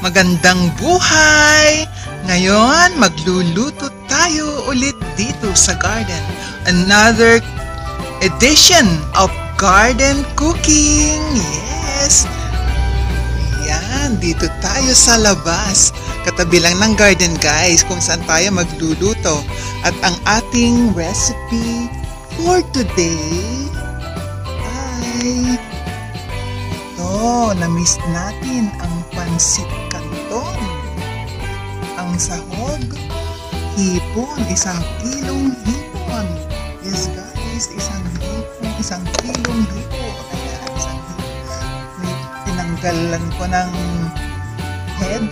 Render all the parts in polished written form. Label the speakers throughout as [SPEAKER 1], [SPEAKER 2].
[SPEAKER 1] Magandang buhay! Ngayon, magluluto tayo ulit dito sa garden. Another edition of garden cooking. Yes! Yan, dito tayo sa labas. Katabi lang ng garden, guys, kung saan tayo magluluto. At ang ating recipe for today ay na-miss natin ang pansit canton. Ang sahog, hipon, 1 kilong hipon. Yes guys, 1 kilong hipon. Ayan, tinanggalan ko ng head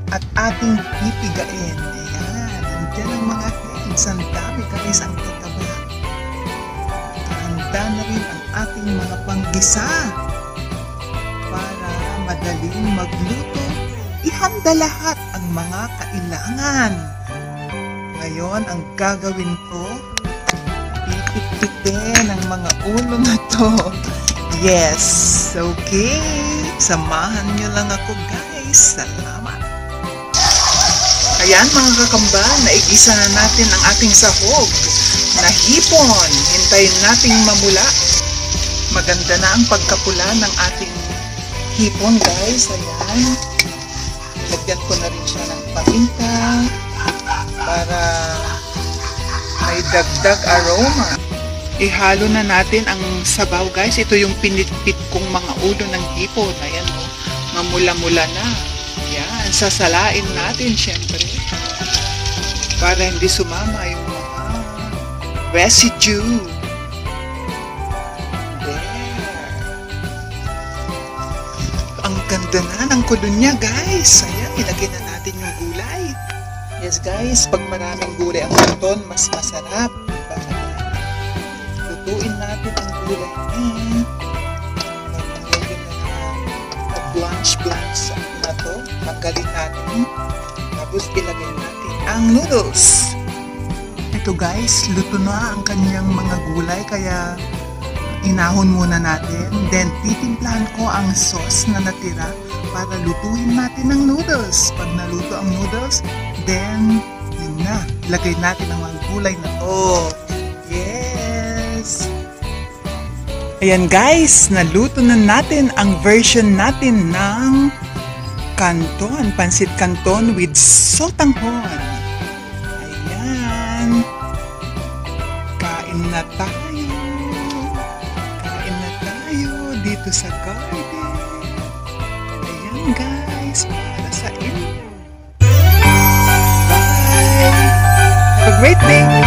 [SPEAKER 1] at ating pipigain. Ayan, nandiyan ang mga heads. Ang dami guys, ang tataba. Handa na rin ang ating mga panggisa. Para madaling magluto, ihanda lahat ang mga kailangan. Ngayon, ang gagawin ko, pipit-pitin ang mga ulo na to. Yes, okay. Samahan nyo lang ako, guys. Salamat. Ayan, mga kakamba, naigisa na natin ang ating sahog na hipon. Hintayin nating mamula. Maganda na ang pagkapula ng ating hipon, guys. Ayan. Lagyan ko na rin siya ng paminta para may dagdag aroma. Ihalo na natin ang sabaw, guys. Ito yung pinitpit kong mga ulo ng hipon. Ayan, oh. Mamula-mula na. Ayan. Sasalain natin, syempre. Para hindi sumama yung mga residue. Ang ganda na ng kulo niya, guys. Ayan, ilagay na natin yung gulay. Yes, guys, pag maraming gulay ang canton, mas masarap. Diba? Lutuin natin ang gulay niya. Pagpangyayin na blanch na to. Tanggalin natin. Tapos ilagay natin ang noodles. Ito, guys, luto na ang kanyang mga gulay, kaya inahon muna natin, then titimplahan ko ang sauce na natira para lutuin natin ang noodles. Pag naluto ang noodles, then yun na, ilagay natin ang mga gulay na to. Yes! Ayan guys, naluto na natin ang version natin ng canton, pansit canton with sotanghon. Ayan, kain na tayo dito sa garden. Ayan guys, para sa inyo. Bye! Have a great day!